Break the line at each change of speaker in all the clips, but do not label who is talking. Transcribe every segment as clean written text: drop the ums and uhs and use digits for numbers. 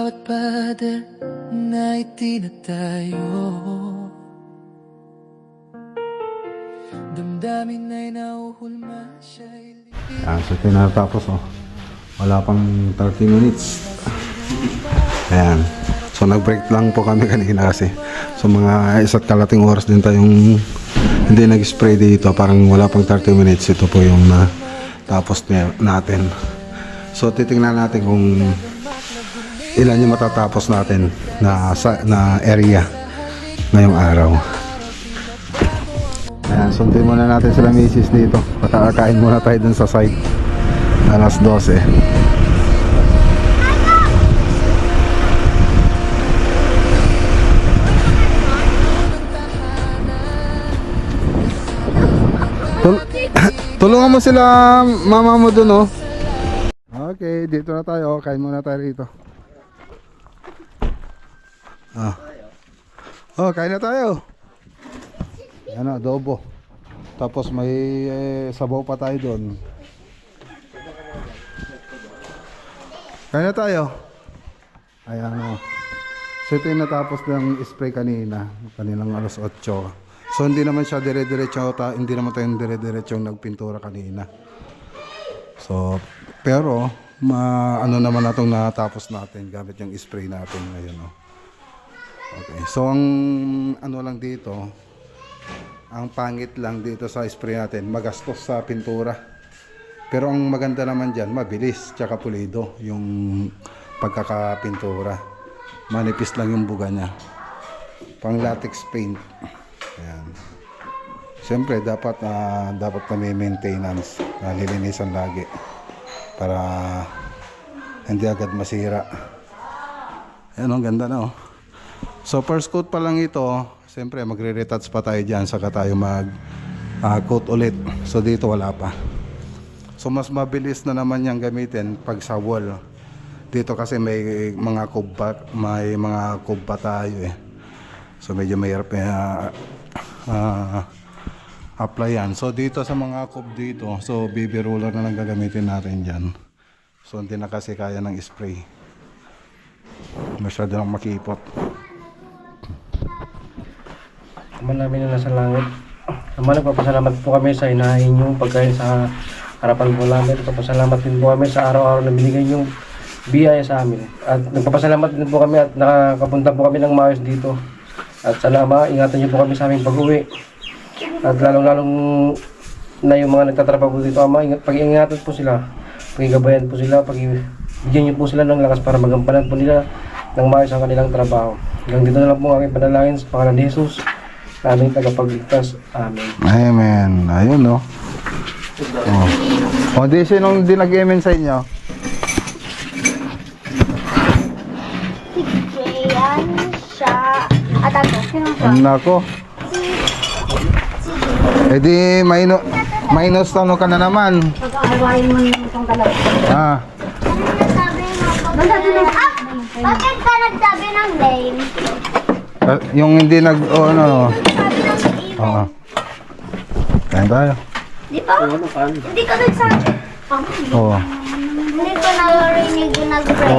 bawat pader na itinatayo, damdamin ay nauhulma siya'y
So tinatapos wala pang 30 minutes. Ayan. So nag-break lang po kami kanina kasi so mga 1.5 oras din tayong hindi nag-spray dito. Parang wala pang 30 minutes. Ito po yung natapos natin. So titingnan natin kung ilan yung matatapos natin na area ngayong araw. Ayan, sundin muna natin sila misis dito. Pakakain muna tayo dun sa site. Alas 12. Tulungan mo sila mama mo dun Okay, dito na tayo. Kain muna tayo rito. Kain na tayo. Ano, adobo. Tapos may sabaw pa tayo doon. Kain na tayo. Ayan So ito yung natapos ng spray kaninang alas 8. So hindi naman siya dire-diretso, hindi naman tayo dire-diretso nagpintura kanina. So pero ano naman natong natapos natin gamit yung spray natin ngayon Okay. So ang ano lang dito, ang pangit lang dito sa spray natin, magastos sa pintura. Pero ang maganda naman diyan, mabilis tsaka pulido yung pagkakapintura. Manipis lang yung buga niya. Pang latex paint. Ayan. Siyempre dapat may maintenance, nililinisan lagi para hindi agad masira. Ayan ganda na So first coat pa lang ito. Siyempre magre-retouch pa tayo dyan, saka tayo mag-coat ulit. So dito wala pa. So mas mabilis na naman yung gamitin pag sa wall. Dito kasi may mga kubba tayo So medyo mahirap apply yan. So dito sa mga kub dito, so BB roller na lang gagamitin natin dyan. So hindi na kasi kaya ng spray. Masyado lang makipot.
Ama namin na nasa langit. Ama, nagpapasalamat po kami sa inahin yung pagkain sa harapan po namin. Nagpapasalamat din po kami sa araw-araw na binigay yung biyaya sa amin. At nagpapasalamat din po kami at nakakapunta po kami ng maayos dito. At sana Ama, ingatan niyo po kami sa aming pag-uwi. At lalong-lalong na yung mga nagtatrabaho dito Ama, pag-iingatan po sila. Pag-igabayan po sila, bigyan niyo po sila ng lakas para magampanan po nila ng maayos ang kanilang trabaho. Hanggang dito na lang po ang aking panalangin sa pangalan ni Jesus, aming tagapagligtas. Amen.
Amen. Ayun di sinong di nag-amen sa inyo?
Si Jayan, siya, at ako.
Nako. Di minus tano ka na naman.
Pag-aawain mo naman itong dalawa. Bakit ka nagsabi ng name?
Yung hindi Kain tayo.
Di ba? Hindi ka nagsabi. Hindi ko narinig yung nag-break.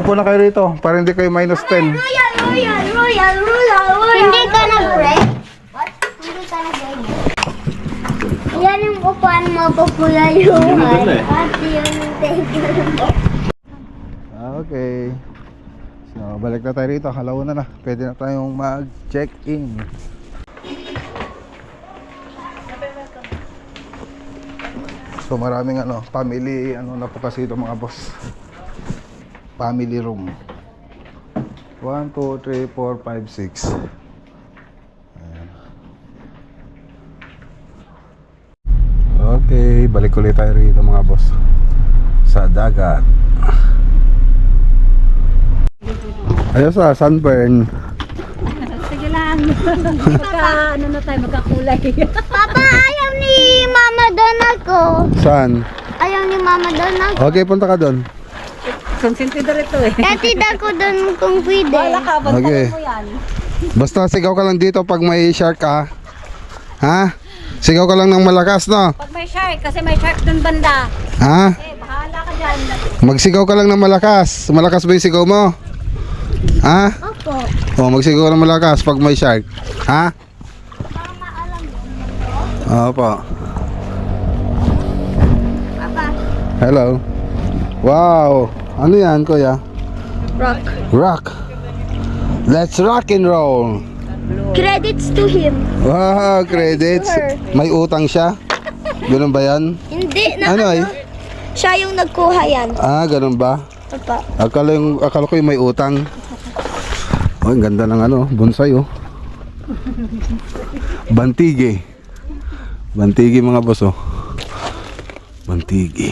Upo na kayo rito para hindi kayo minus 10.
Royal. Hindi ka nag-break? What? Hindi ka nag-break? Yan yung upuan mo po, Kuya Yuhan. At yung take
Okay. So, balik na tayo rito. Halaw na. Pwede na tayong mag-check-in. So, maraming family, na po kasi ito mga boss. Family room. 1, 2, 3, 4, 5, 6. Ayan. Okay, balik ulit tayo rito mga boss. Sa dagat. Ayos sunburn.
Sige lang. Magkakulay.
Papa, ayaw ni Mama Donald ko.
Saan?
Ayaw ni Mama Donald.
Okay, punta ka doon.
Consentidor ito
Katida ko doon kung pwede.
Wala ka, bantayan
Okay.
mo yan.
Basta sigaw ka lang dito pag may shark ka. Ha? Sigaw ka lang ng malakas, no?
Pag may shark, kasi may shark dun banda.
Ha?
Bahala ka dyan.
Magsigaw ka lang ng malakas. Malakas ba yung sigaw mo? Ha?
Opo.
O, magsiguro ng malakas pag may shark. Ha?
Para maalam mo.
Opo.
Papa.
Hello. Wow. Ano yan, kuya?
Rock.
Rock. Let's rock and roll.
Credits to him.
Wow, credits. May utang siya? Ganun ba yan?
Hindi na
Ano ay?
Siya yung nagkuha yan.
Ah, ganun ba?
Papa.
Akala ko yung may utang. Oh, ang ganda ng ano, bonsai oh. Bantigi. Bantigi mga boss oh. Bantigi.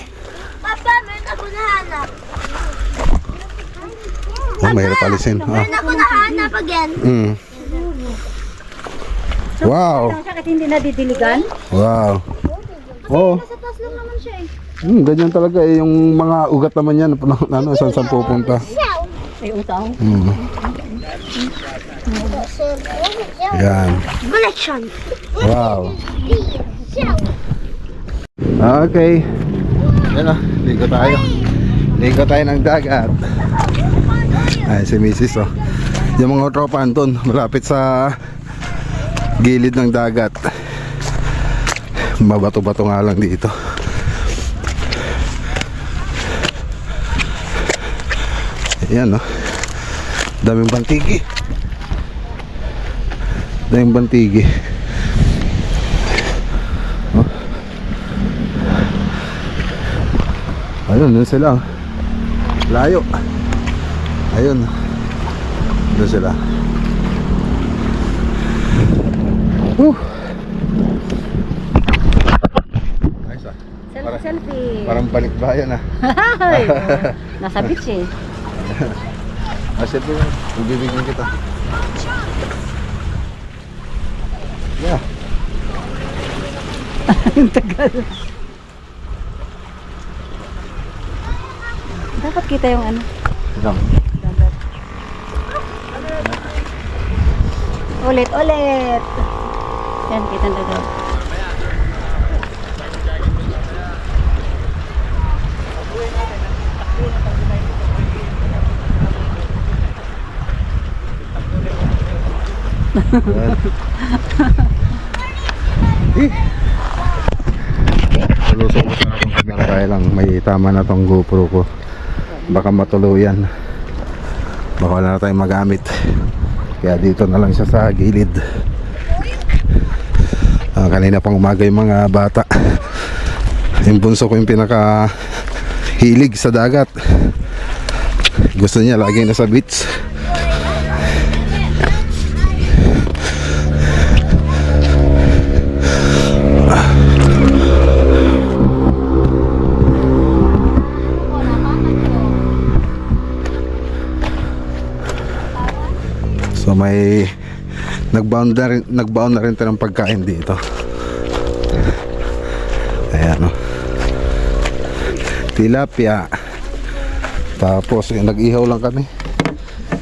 Papa, meron ako nahanap.
Oh, mahirap alisin. Ah.
Meron ako nahanap again.
Wow.
Bakit hindi nadidiligan?
Wow. Oh.
Sa taas lang naman siya eh.
Ganyan talaga eh, yung mga ugat naman yan, ano, saan pupunta.
May utang.
Yan.
Collection.
Wow. Okay. Yan na, ligo tayo. Ligo tayo ng dagat. Ay, si Mrs. oh. Yung mga tropa doon, malapit sa gilid ng dagat. Mabato-bato nga lang dito. Ayan oh. Daming bantigi. Daming bantigi. Oh. Ayun, dun sila. Layo. Ayun. Dun sila. Nice ah.
Selfie.
Parang balikbayan ah.
Nasa beach eh.
Siyempre, bibigyan kita. Yeah.
Yung tagal. Dapat kita yung ano.
Lang.
Ulit. Yan, kita ang tagal.
Lulusong ko sana itong camera kaya lang may tama na tong GoPro ko. Baka matuluyan. Baka wala na tayong magamit. Kaya dito na lang siya sa gilid. Kanina pang umaga yung mga bata. Yung bunso ko yung pinaka hilig sa dagat. Gusto niya lagi nasa beach. So may nagbound na rin tayo ng pagkain dito. Ayan o. Tilapia. Tapos yung nag-ihaw lang kami.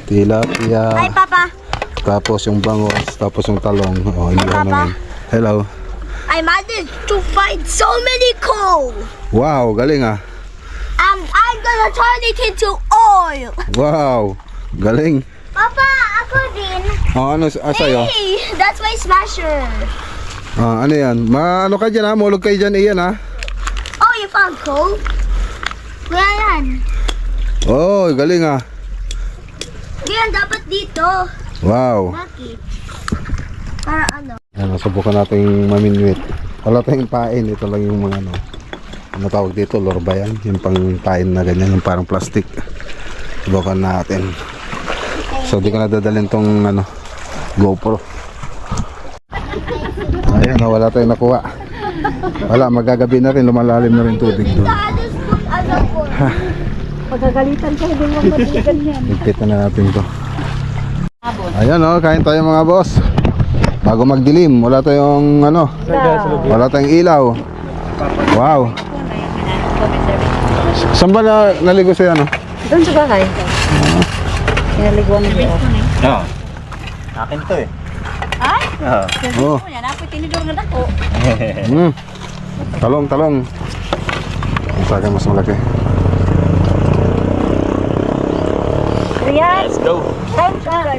Tilapia.
Hi, Papa.
Tapos yung bangos. Tapos yung talong. Oh, inihaw namin. Hello.
I managed to find so many coal.
Wow, galing ah.
I'm gonna turn it into oil.
Wow, galing.
Papa, ako din.
Oh, ano sa'yo?
Hey, that's my smasher.
Ano yan? Ano ka dyan ha? Mulog kayo dyan iyan ha?
Oh, you found coal? Kuya yan.
Oh, galing ah.
Yan, dapat dito.
Wow.
Bakit? Para ano?
Ayan, subukan natin maminwit. Wala tayong pain. Ito lang yung mga ano tawag dito? Lorba yan. Yung pang pain na ganyan. Yung parang plastic. Subukan natin. So di ko na dadalhin tong GoPro. Ayan, wala tayong nakuha. Wala, magagabi na rin. Lumalalim na rin tubig doon.
Pagkagalitan ka, hindi mo matigan yan.
Higpit na natin to. Ayan o, kain tayo mga boss. Bago magdilim, wala tayong wala tayong ilaw. Wow. Saan ba naligo sa'yo
Doon sa bahay. Pinaliguan mo dito.
Oo. Akin to eh.
Ay?
Oh.
Yan ako, tinidor na dako.
Talong. Ang sagay mas malaki.
Rian? Let's go.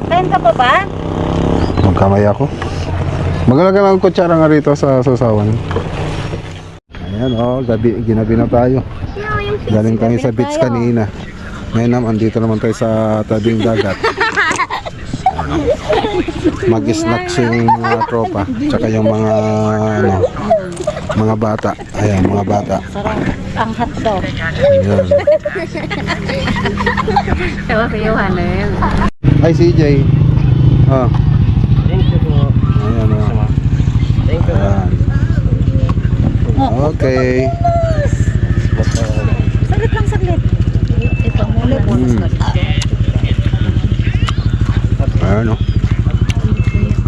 Kain ka pa ba?
Magkamay ako. Magalaga ng kutsara nga rito sa sasawan. Ayan ginabi na tayo. Galing tayo sa beach kanina. Ngayon naman, andito naman tayo sa tabing dagat. Mag-snacks yung mga tropa. Tsaka yung mga mga bata. Ayan, mga bata.
Sarap ang hotdog.
Ayan.
Ewan ko yung ano yun.
Hi CJ.
Thank you po.
Ayan
Thank you.
Ayan. Okay.
Saglit lang, saglit. Ito muli, bonus ko.
Ayan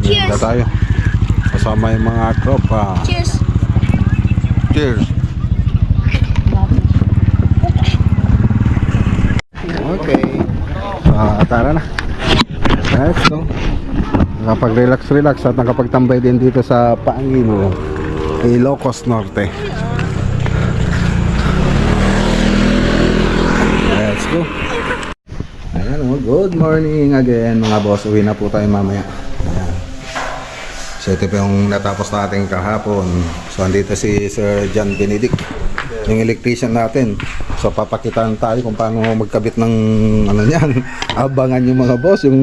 Cheers! Tayo. Kasama yung mga tropa.
Cheers.
Cheers! Okay. Tara na. Let's go. Nakapag-relax at nakapagtambay din dito sa Paangilo, Ilocos Norte. Let's go. Ayan good morning again mga boss. Uwi na po tayo mamaya. Ayan. So ito pa yung natapos natin kahapon. So andito si Sir John Benedict, yung electrician natin. So papakitaan tayo kung paano magkabit ng ano niyan. Abangan yung mga boss, yung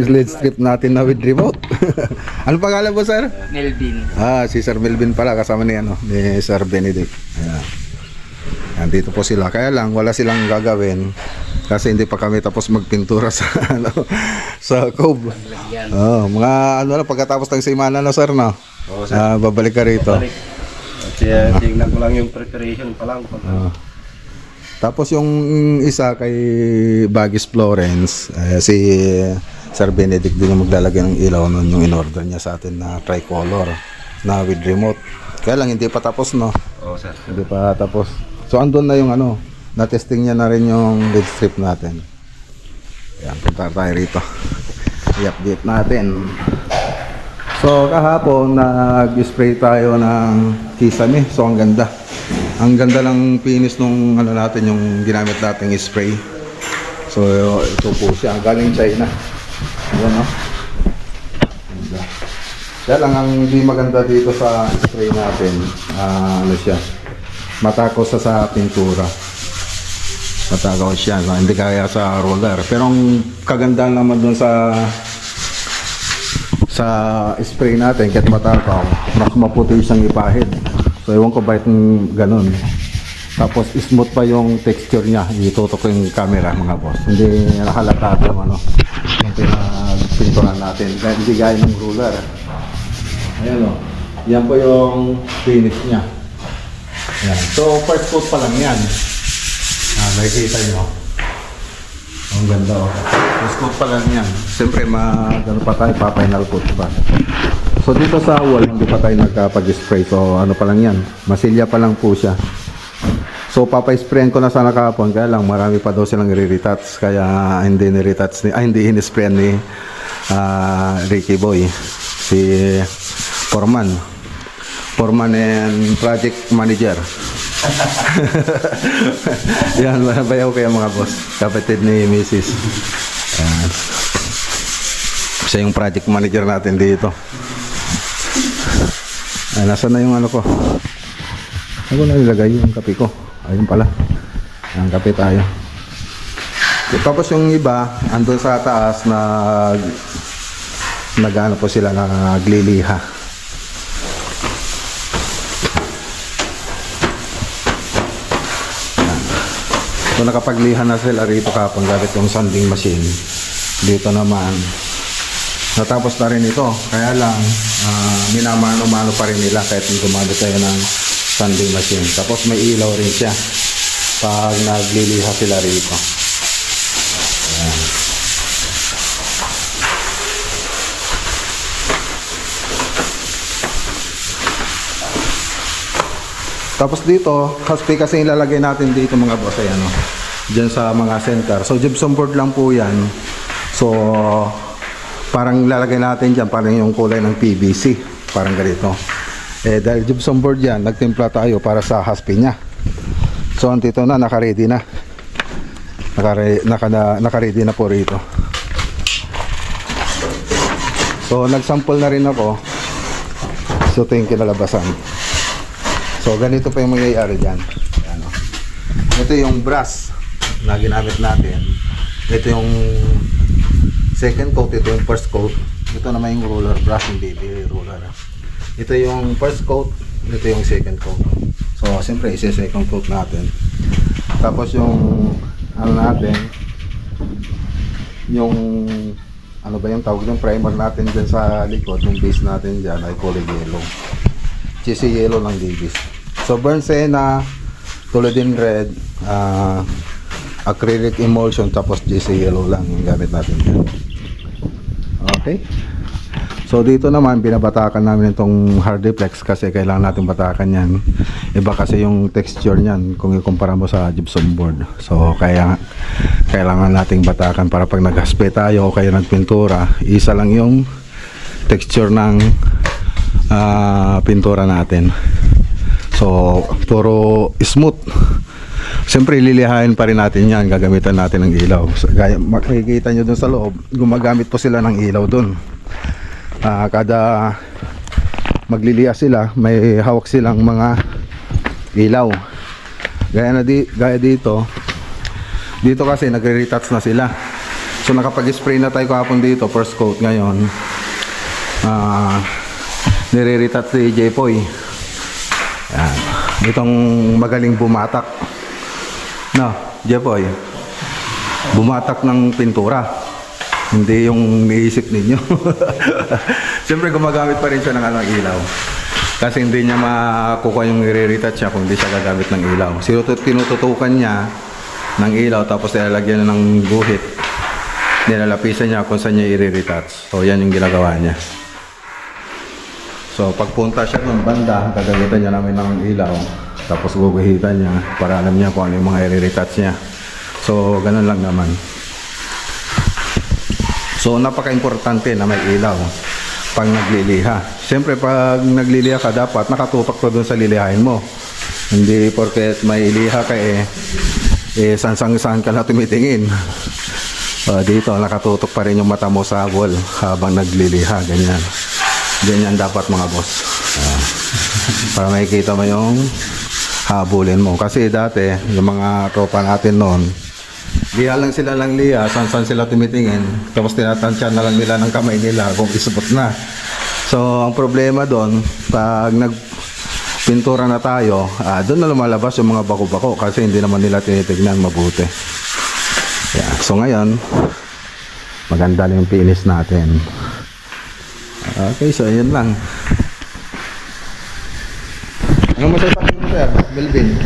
LED strip natin na with remote. Ano pangalan mo, sir?
Melvin.
Si Sir Melvin pala kasama ni ni Sir Benedict. Ayan. Andito po sila. Kaya lang wala silang gagawin kasi hindi pa kami tapos magpintura sa sa cove. Mga lang pagkatapos ng semana na, sir, no?
Oo, sir.
Babalik ka rito.
At tingnan ko lang yung preparation pa lang.
Tapos yung isa kay Bagis Florence, si Sir Benedict din yung maglalagay ng ilaw nun, yung in-order niya sa atin na tricolor na with remote. Kaya lang hindi pa tapos, no?
Oo, sir.
Hindi pa tapos. So andun na yung na-testing niya na rin yung lead strip natin. Ayan, punta tayo rito. I-update natin. So kahapon nag-spray tayo ng Kisame. So ang ganda. Ang ganda lang finish nung natin, yung ginamit nating spray. So ito po siya, galing China. Ayan ganda. Kaya lang ang hindi maganda dito sa spray natin, siya, matakos sa pintura. Matagaw siya, hindi kaya sa roller. Pero ang kagandahan naman dun sa spray natin, kahit matagaw, mas maputi siyang ipahid. So ewan ko bakit ganun. Tapos smooth pa yung texture niya. Itutok ko yung camera, mga boss. Hindi nakalata yung yung pinturan natin. Hindi gaya ng roller. Ayan yan po yung finish niya. Ayan. So first coat pa lang yan. Makikita nyo. Ang ganda First coat pa lang yan. Siyempre gano pa tayo, pa-final coat pa. So dito sa wall, hindi pa tayo nagkapag-spray. So ano pa lang yan, masilya pa lang po siya. So papay-sprayan ko na sana kahapon. Kaya lang marami pa daw silang re-retouch. Kaya hindi hindi in-sprayan ni Ricky Boy, si Foreman and project manager. Yan, bayaw kayo mga boss. Kapatid ni Mrs. Yan. Siya yung project manager natin dito. Nasaan na yung ko? Ako na nilagay yung kape ko. Ayun pala. Ang kape tayo. Tapos yung iba, andun sa taas na nag-ano po sila, nagliliha. So nakapagliha na sila rito kapag gamit yung sanding machine. Dito naman natapos na rin ito. Kaya lang minamano-mano pa rin nila kahit gumamit tayo ng sanding machine. Tapos may ilaw rin siya pag nagliliha sila rito. Ayan. Tapos dito, haspi kasi ilalagay natin dito mga boss, ayan dyan sa mga center. So gypsum board lang po yan. So parang ilalagay natin dyan, parang yung kulay ng PVC, parang ganito. Dahil gypsum board yan, nagtimpla tayo para sa haspi nya. So andito na, naka-ready na. naka-ready na po rito. So nagsample na rin ako. So ito yung kinalabasan. So ganito pa yung mangyayari dyan. Ayan, oh. Ito yung brush na ginamit natin. Ito yung second coat, ito yung first coat. Ito naman yung roller, brush yung baby roller. Ito yung first coat, ito yung second coat. So siyempre isi-second coat natin. Tapos yung ano natin, yung ano ba yung tawag ng primer natin dyan sa likod, yung base natin dyan ay kulay yellow. Cheesy yellow lang babies. So burn sienna, Tulidin red, acrylic emulsion, tapos cheesy yellow lang yung gamit natin dyan. Okay. So dito naman binabatakan namin itong Hardiplex kasi kailangan natin batakan yan. Iba kasi yung texture niyan kung ikumpara mo sa gypsum board. So kaya kailangan nating batakan para pag naghaspe tayo o kaya nagpintura, isa lang yung texture ng pintura natin. So puro smooth. Siyempre lilihain pa rin natin yan, gagamitan natin ng ilaw. So, gaya makikita nyo dun sa loob, gumagamit po sila ng ilaw dun. Kada magliliya sila, may hawak silang mga ilaw. Gaya dito kasi nagre-retouch na sila. So nakapag-spray na tayo kahapon dito, first coat. Ngayon nire-retouch si Jepoy. Yan. Itong magaling bumatak, no, Jepoy, bumatak ng pintura, hindi yung niisip ninyo. Siyempre gumagamit pa rin siya ng ilaw kasi hindi niya makukuha yung i-retouch niya kung hindi siya gagamit ng ilaw. Tinututukan niya ng ilaw tapos ilalagyan na ng guhit, nilalapisan niya kung saan niya i-retouch. So yan yung ginagawa niya. So pagpunta siya ng banda, gagamitan niya namin ng ilaw tapos guguhitan niya para alam niya kung ano yung mga i-retouch niya. So ganun lang naman. So napaka-importante na may ilaw pag nagliliha. Siyempre pag nagliliha ka dapat nakatupak ka doon sa lilihain mo. Hindi porket may liha ka sansang-saan ka na tumitingin. Dito nakatutok pa rin yung mata mo sa wall habang nagliliha, ganyan. Ganyan dapat mga boss. Para makikita mo yung habulin mo. Kasi dati yung mga tropa natin noon, liha lang sila lang liha, san sila tumitingin, tapos tinatansya na lang nila ng kamay nila kung isubot na. So ang problema doon, pag nagpintura na tayo, doon na lumalabas yung mga bako-bako kasi hindi naman nila tinitignan mabuti. Yeah. So ngayon maganda na yung finish natin. Okay, so yun lang. Ano masasabi mo, sir? Melvin?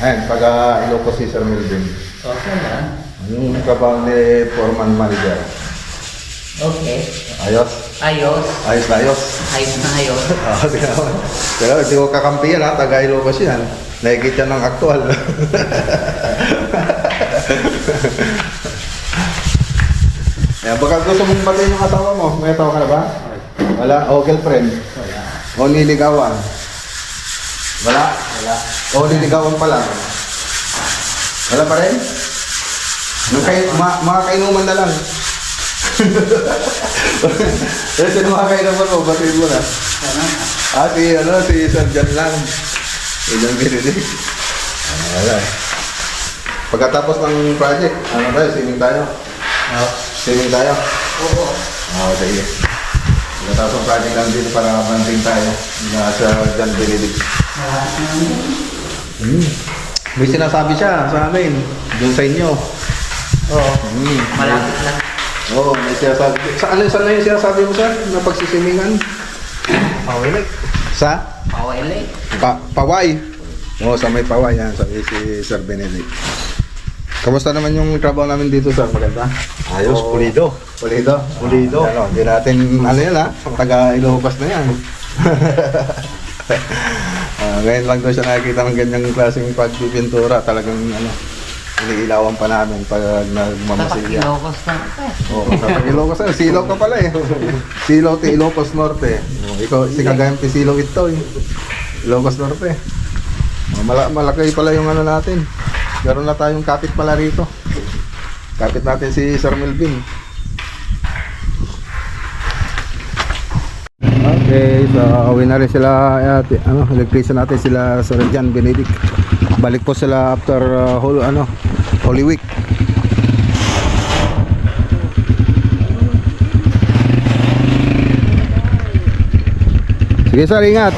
Ayan, pag-Ilocos si Sir Melvin.
Okay na.
Yung trabaho ni Foreman Manager.
Okay.
Ayos?
Ayos.
Ayos na ayos.
Ayos na ayos.
Pero hindi ko kakampiyan ha, taga-Ilocos yan. Nakikita ng aktual. Ayan, baka gusto mong batiin yung asawa mo. May asawa ka na ba? Wala? O girlfriend?
Wala.
O niligawan? Wala?
Wala.
O niligawan pa lang? Wala pa rin? Mga kainuman na lang. Sino mga kainuman mo? Batiin mo na. Si Sir John lang. Ilang Benedict. Wala. Pagkatapos ng project, ano tayo? Swimming tayo? Swimming tayo?
Oo.
Sige. Pagkatapos ng project lang dito para banting tayo. Sa John Benedict. May sinasabi siya sa amin. Doon sa inyo.
Oo. Malapit lang.
Oo, may sinasabi. Saan na yung sinasabi mo, sir? Na pagsisimingan?
Paway.
Sa?
Paway.
Paway. Oo, sa may Paway yan. Sabi si Sir Benedict. Kamusta naman yung trabaho namin dito, sir? Maganda? Ayos, pulido. Pulido? Pulido. Hindi natin, yan ha? Taga-Ilocos na yan. Ngayon lang daw siya nakikita ng ganyang klaseng pagpipintura. Talagang iniilawan pa namin pag nagmamasilya.
Ilocos na.
Oo, sa Ilocos na. Silaw ka pala eh. Silaw ti Ilocos Norte. Ikaw, si Cagayan ti Silaw ito eh. Ilocos Norte. Malaki pala yung natin. Meron na tayong kapit pala rito. Kapit natin si Sir Melvin. Okay, so uwi na rin sila electrician natin sila Sir Jan Benedict. Balik po sila after Holy Week. Sige sir, ingat.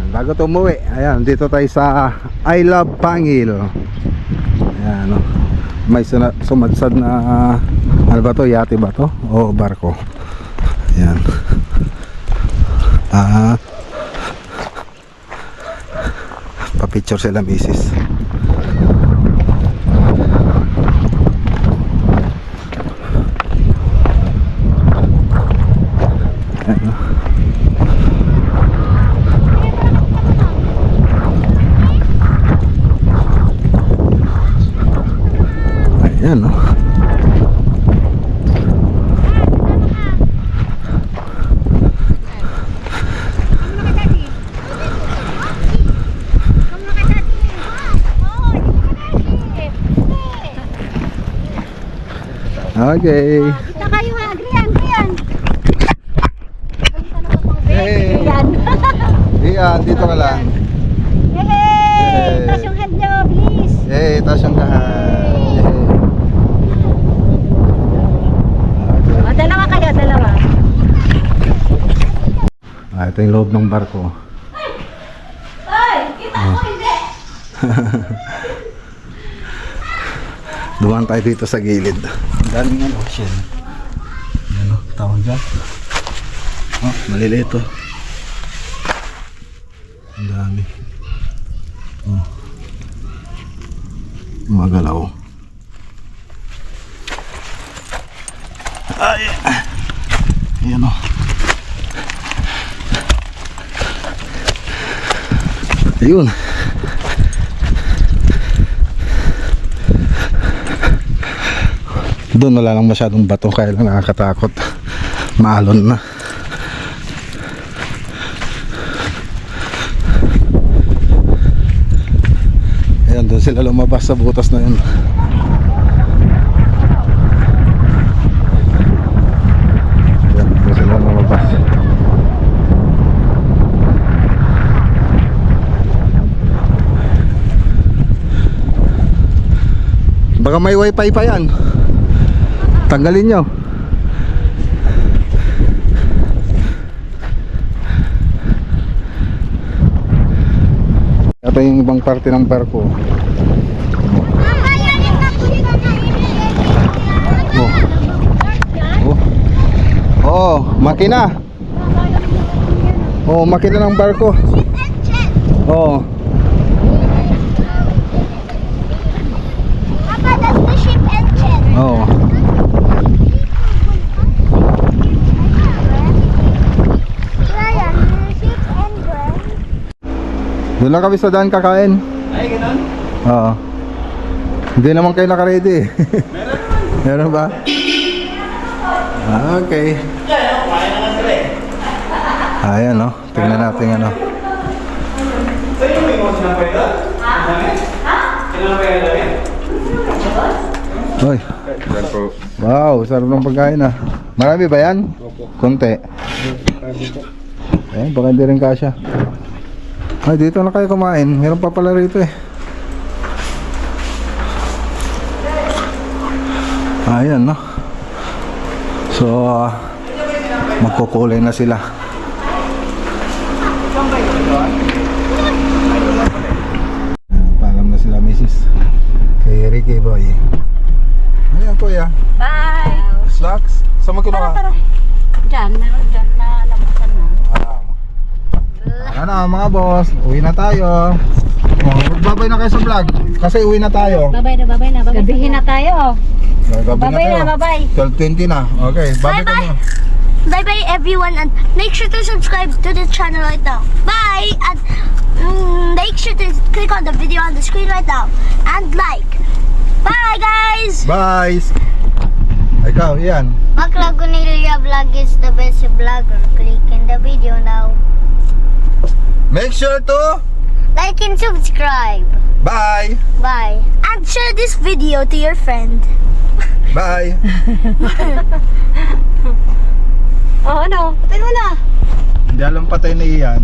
Bago ito umuwi, ayan, dito tayo sa I Love Pangil. Ayan, may sumadsad na ano ba to, yate ba to o barko. Ayan. Pa-picture sila misis. Ayan. Ayan, no? Okay.
Kita kayo ha, Grian.
Hey. Iyan, dito ka lang.
Hey! Taas yung head nyo, please.
Hey, taas yung kahan.
O, dalawa kayo, dalawa.
Ito yung loob ng barko.
Ay, kita ko hindi.
Dumaan tayo dito sa gilid. Ang daming ocean. Ano, tawag dyan? Oh, maliliit to. Ang dami. Oh. Magalaw. Ay! Ayan o. Ayun. Doon wala lang masyadong bato kaya lang nakakatakot. Maalon na. Ayan, doon sila lumabas sa butas na yun. Ayan, doon sila lumabas. Baka may wifi pa yan. Tanggalin nyo. Ito yung ibang parte ng barko. Oh, makina. Oh, makina ng barko. Oh.
Papa, that's the ship engine.
Oh.
Ryan, ship engine.
Doon lang kami sa daan kakain.
Ay, ganun?
Oo. Hindi naman kayo naka-ready. Meron ba? Okay.
Kumain na nga sila eh.
Ayan, no? Tingnan natin ano.
Sa'yo yung may mga sinapay doon? Ha? Sinapay doon yan?
Hoy. Wow, sarap ng pagkain ah. Marami ba yan? Konti. Eh, baka hindi rin kasya. Ay, dito na kayo kumain. Meron pa pala rito eh. Ayan, no? So, magkukulay na sila. Paalam na sila, Mrs. Kay Ricky Boy. Ayan, kuya.
Bye!
Slacks? Saan mo kinuha?
Diyan, meron dyan na labasan na.
Ano mga boss, uwi na tayo. Magbabay na kayo sa vlog kasi uwi na tayo.
Babay na, babay na. Gabihin na tayo.
Babay
na, babay.
12:20 na. Okay, babay
Bye-bye.
kami.
Bye bye everyone, and make sure to subscribe to the channel right now. Bye, and make sure to click on the video on the screen right now and like. Bye guys.
Bye. Ikaw, yan.
Mac Lagunilla Vlog is the best vlogger. Click in the video now.
Make sure to
like and subscribe.
bye.
Bye. And share this video to your friend.
Bye.
Oh, ano? Patay mo na.
Hindi alam patay na iyan.